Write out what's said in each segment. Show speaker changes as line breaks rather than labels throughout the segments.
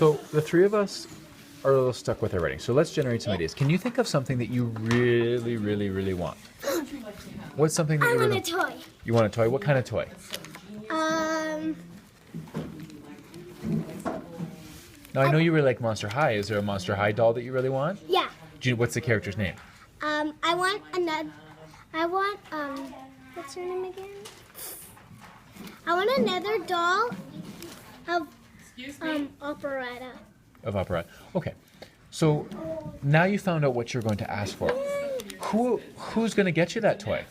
So the three of us are a little stuck with our writing. So let's generate some ideas. Can you think of something that you really, really, really want? What's something that you really want?
I want a toy.
You want a toy? What kind of toy? Now I know you really like Monster High. Is there a Monster High doll that you really want?
Yeah.
What's the character's name?
I want another. What's her name again? I want another doll of operetta.
Of Opera. Okay. So now you found out what you're going to ask for. Who's going to get you that toy?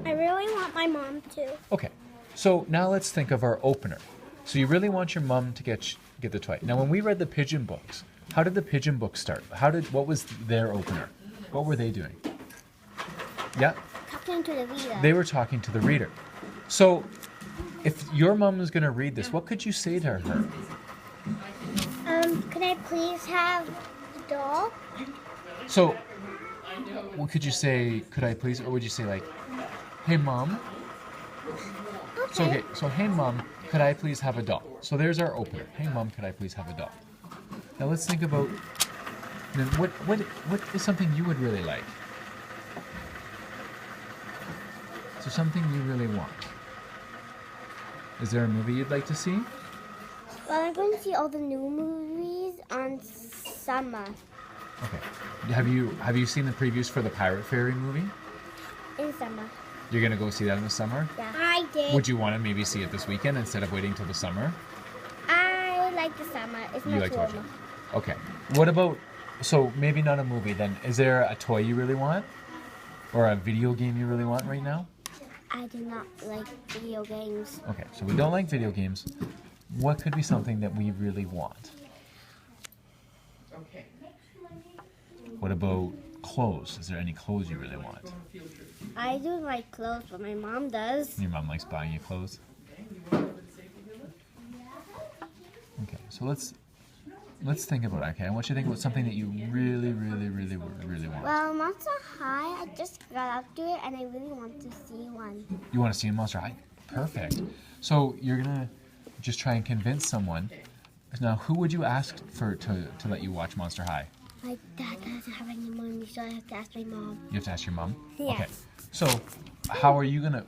I really want my mom to.
Okay. So now let's think of our opener. So you really want your mom to get the toy. Now when we read the pigeon books, how did the pigeon books start? What was their opener? What were they doing? Yeah?
Talking to the reader.
They were talking to the reader. So if your mom was going to read this, what could you say to her?
Could I please have the doll?
So what could you say, could I please, or would you say like, hey mom?
Okay.
So hey mom, could I please have a doll? So there's our opener. Hey mom, could I please have a doll? Now let's think about, then what is something you would really like? So something you really want. Is there a movie you'd like to see?
Well, I'm going to see all the new movies on summer.
Okay. Have you seen the previews for the Pirate Fairy movie?
In summer.
You're gonna go see that in the summer?
Yeah. I did.
Would you want to maybe see it this weekend instead of waiting till the summer?
I like the summer. It's
You
much
like to watch it?
warmer.
Okay. What about, so maybe not a movie then. Is there a toy you really want? Or a video game you really want right now?
I do not like video games.
Okay, so we don't like video games. What could be something that we really want? What about clothes? Is there any clothes you really want?
I do like clothes, but my mom does.
Your mom likes buying you clothes? Okay, so let's think about it. Okay, I want you to think about something that you really, really, really, really want.
Well, Monster High, I just got up to it, and I really want to see one.
You want to see a Monster High? Perfect. So you're gonna just try and convince someone. Now, who would you ask to let you watch Monster High?
My dad doesn't have any money, so I have to ask my mom.
You have to ask your mom?
Yes.
Okay. So, what are you gonna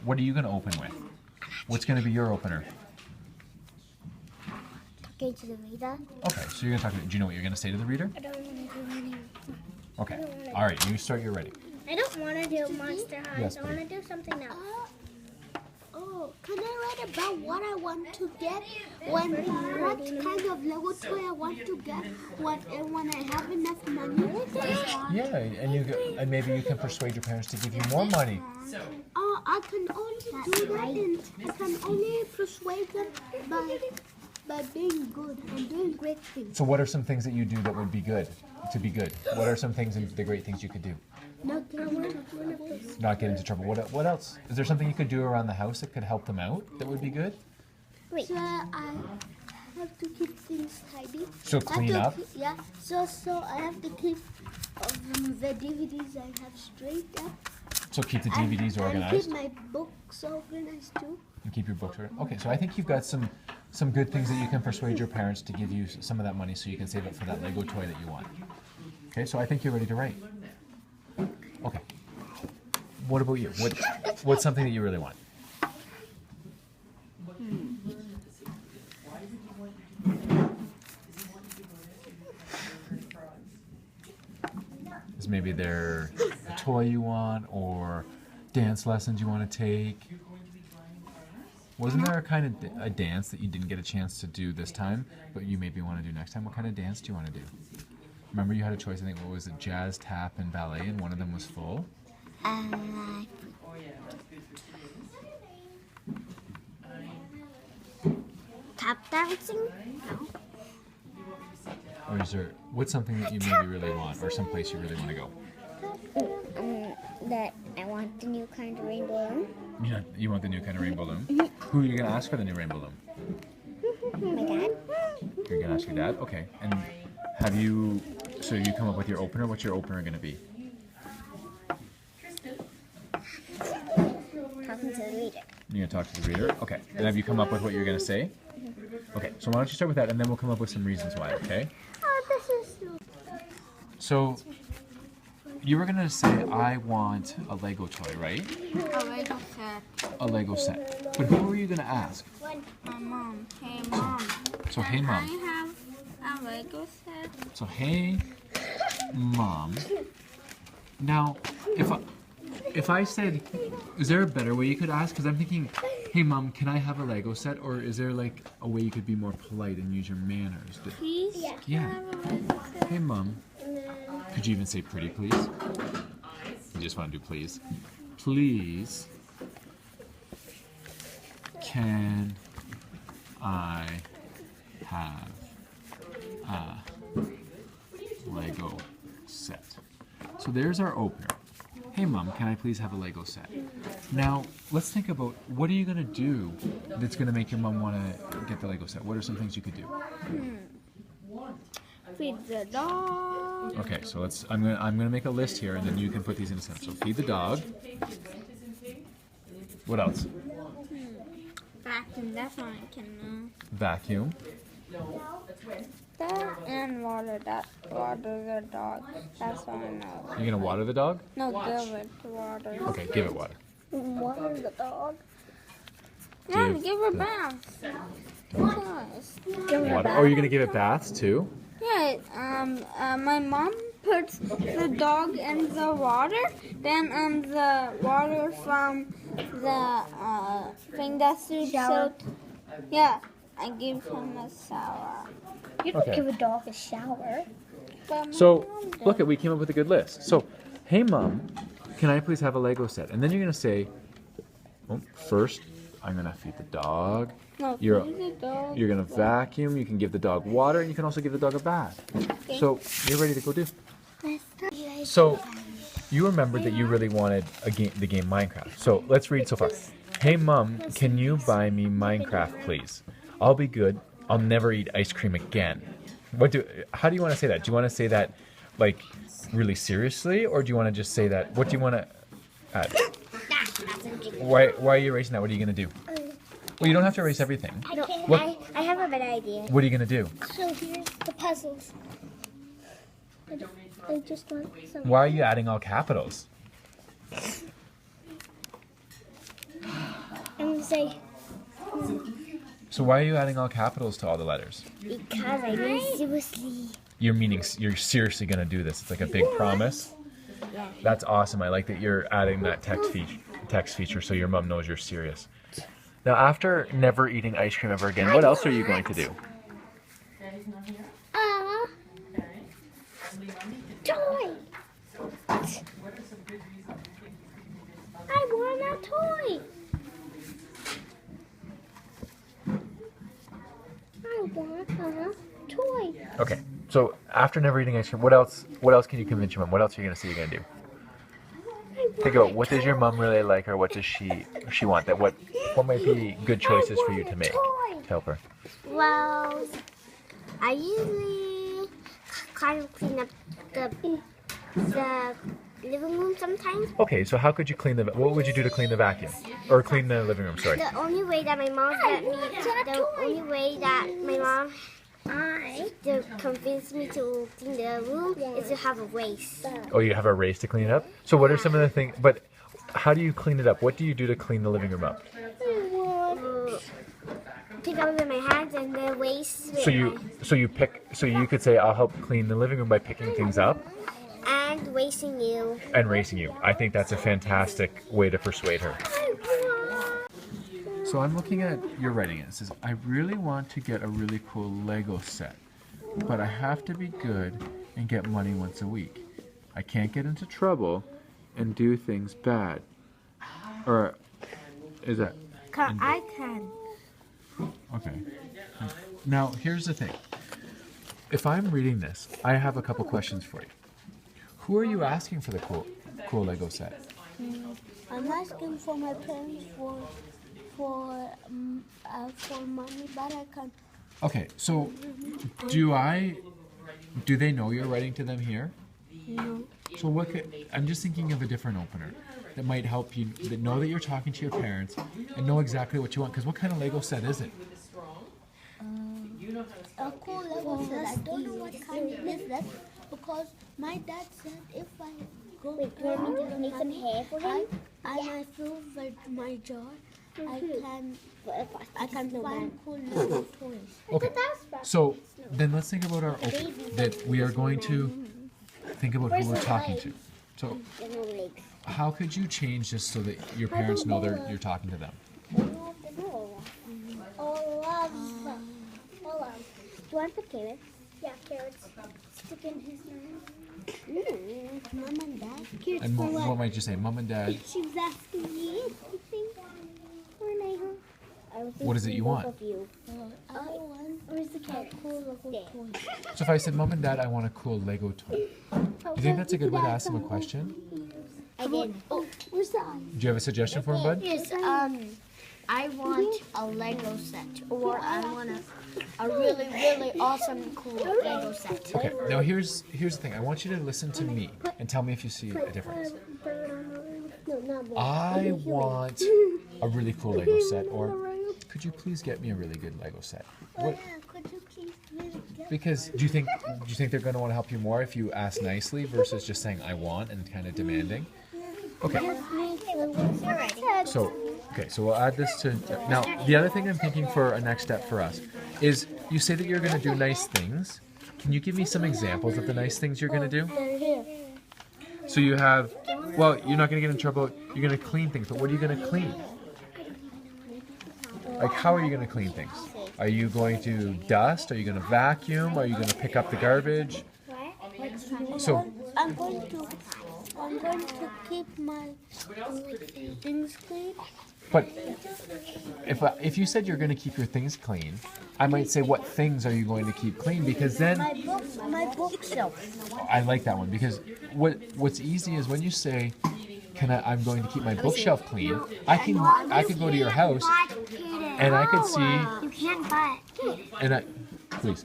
open with? What's gonna be your opener?
Talking to the reader.
Okay, so you're gonna talk. Do you know what you're gonna say to the reader?
I don't want to do any.
Okay. All right. You start. You're ready.
I don't want to do Monster High.
Yes,
I want to
please.
do something else.
Can I write about what I want to get? What kind of Lego toy I want to get? When I have enough money?
Yeah, and maybe you can persuade your parents to give you more money.
I can only do that, and I can only persuade them by being good and doing great things.
So, what are some things that you do that would be good? To be good, what are some things and the great things you could do?
Not getting
Not get into trouble. What else? Is there something you could do around the house that could help them out? That would be good.
Wait.
So I have to keep things tidy.
So clean up.
Yeah. So I have to keep the DVDs I have straight up.
So keep the DVDs
And
organized.
keep my books organized too.
And keep your books organized. Okay, so I think you've got some good things that you can persuade your parents to give you some of that money so you can save it for that Lego toy that you want. Okay, so I think you're ready to write. Okay. What about you? What's something that you really want? Is maybe there a toy you want or dance lessons you want to take? Wasn't there a dance that you didn't get a chance to do this time, but you maybe want to do next time? What kind of dance do you want to do? Remember you had a choice, I think, what was it, jazz, tap, and ballet, and one of them was full?
Tap dancing? No.
Or is there, what's something that you maybe really want, or someplace you really want to go?
That I want the new kind of rainbow balloon.
You want the new kind of rainbow balloon? Who are you going to ask for the new rainbow balloon?
My dad.
You're going to ask your dad? Okay. And so you come up with your opener? What's your opener going to be?
Talking to the reader.
You're going to talk to the reader? Okay. And have you come up with what you're going to say? Okay, so why don't you start with that, and then we'll come up with some reasons why, okay?
Oh, this is
So, you were going to say, I want a Lego toy, right?
a Lego set.
A Lego set. But who were you going to ask?
My mom. Hey, Mom.
So, hey, Mom.
I have a Lego set.
So, hey, Mom. Now, if I said, is there a better way you could ask? Because I'm thinking, hey, Mom, can I have a Lego set? Or is there like a way you could be more polite and use your manners?
Please?
Yeah.
Have a Lego set.
Hey, Mom. Could you even say pretty, please? You just want to do please. Please, can I have a Lego set? So there's our opener. Hey, Mom, can I please have a Lego set? Now, let's think about what are you going to do that's going to make your mom want to get the Lego set? What are some things you could do?
Feed the dog.
Okay, so I'm gonna make a list here, and then you can put these in a sentence. So feed the dog. What else?
Vacuum. That's what I can know.
Vacuum.
That and water. That water the dog. That's what I know.
You're gonna water the dog?
No, give it water.
Okay, give it water.
Water the dog.
Yeah,
Give
give her
the-
baths. Yes.
Water. Oh, you're gonna give it baths too?
Yeah, my mom puts the dog in the water, then the water from the thing that's
Shower.
so. Yeah, I give him a shower.
You don't
Okay.
give a dog a shower.
But my
So
mom does.
look, we came up with a good list. So, hey, Mom, can I please have a Lego set? And then you're gonna say, oh, first, I'm gonna feed the dog.
No,
You're
feed the dog.
You're gonna vacuum. You can give the dog water, and you can also give the dog a bath.
Okay.
So you're ready to go do. So you remembered that you really wanted the game Minecraft. So let's read so far. Hey, Mom, can you buy me Minecraft, please? I'll be good. I'll never eat ice cream again. How do you want to say that? Do you want to say that like really seriously, or do you want to just say that? What do you want to add? Why are you erasing that? What are you gonna do? Well, you don't have to erase everything. What?
I have a better idea.
What are you gonna do?
So here's the puzzles. I just want some.
Why are you adding all capitals?
I'm gonna say
So why are you adding all capitals to all the letters?
because I mean seriously.
You're seriously gonna do this. It's like a big promise.
Yeah.
That's awesome. I like that you're adding that text feature so your mom knows you're serious. Now, after never eating ice cream ever again, what else are you going to do?
Toy. I want a toy. I want a toy.
Okay. So after never eating ice cream, what else can you convince your mom? What else are you gonna say you're gonna do? Think about what does your mom really like, or what does she want? What might be good choices for you to make to help her?
Well, I usually kind of clean up the living room sometimes.
Okay, so how could you clean what would you do to clean the vacuum? Or clean the living room, sorry.
The only way that my mom to convince me to clean the room is to have a race.
Oh, you have a race to clean it up? So what are some of the things, but how do you clean it up? What do you do to clean the living room up?
Pick up with my hands and then race with
So you could say, I'll help clean the living room by picking things up
and racing you.
and racing you. I think that's a fantastic way to persuade her. So I'm looking at your writing. It says, I really want to get a really cool Lego set, but I have to be good and get money once a week. I can't get into trouble and do things bad. Or is that?
I can.
Okay. Now, here's the thing. If I'm reading this, I have a couple questions for you. Who are you asking for the cool Lego set?
I'm asking for my parents for money, but I can.
Okay, so do they know you're writing to them here?
No.
So I'm just thinking of a different opener. that might help you, that know that you're talking to your parents and know exactly what you want. Because what kind of Lego set is it?
A cool Lego set. I don't know what kind it is that because my dad said if I go
Wait, you want me to make some hair for him?
and I feel with my jaw, I can
No,
find cool Lego toys.
Okay. So then let's think about our that we are going to think about who we're talking to. So
There's no legs.
how could you change this so that your parents know you're talking to them?
Olive. Do you want the carrots? Yeah, carrots. Stick in his nose.
Mom and Dad.
Carrots
And
for
what might you say? Mom and Dad,
She was asking me. For Neha.
what is it you want?
I want
Where's the carrot?
cool Lego toy.
So if I said, Mom and Dad, I want a cool Lego toy. Do you think that's a good way to ask them a question?
I did.
Oh, where's the eye?
Do you have a suggestion for him, bud?
Yes, I want a Lego set, or I want a really, really awesome, cool Lego set.
Okay, now here's the thing. I want you to listen to me and tell me if you see a difference.
No, not that.
I want a really cool Lego set, or could you please get me a really good Lego set? What,
Could you please really get
because do you think they're going to want to help you more if you ask nicely versus just saying I want and kind of demanding? Okay. So we'll add this to now. The other thing I'm thinking for a next step for us is you say that you're going to do nice things. Can you give me some examples of the nice things you're going to do? So you have, well, you're not going to get in trouble. You're going to clean things, but what are you going to clean? Like, how are you going to clean things? Are you going to dust? Are you going to vacuum? Are you going to pick up the garbage? So,
I'm going to keep my things clean.
but if you said you're going to keep your things clean, I might say, what things are you going to keep clean? Because then
My bookshelf.
I like that one, because what's easy is when you say, I'm going to keep my bookshelf clean. I could go to your house and I could see,
You can't buy it.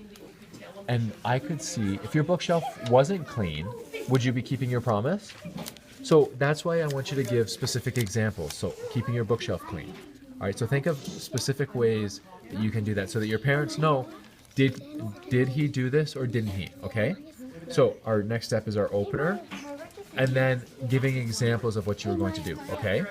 and I could see if your bookshelf wasn't clean, would you be keeping your promise? So that's why I want you to give specific examples. So keeping your bookshelf clean. All right. So think of specific ways that you can do that so that your parents know, did he do this or didn't he? Okay. So our next step is our opener, and then giving examples of what you were going to do. Okay.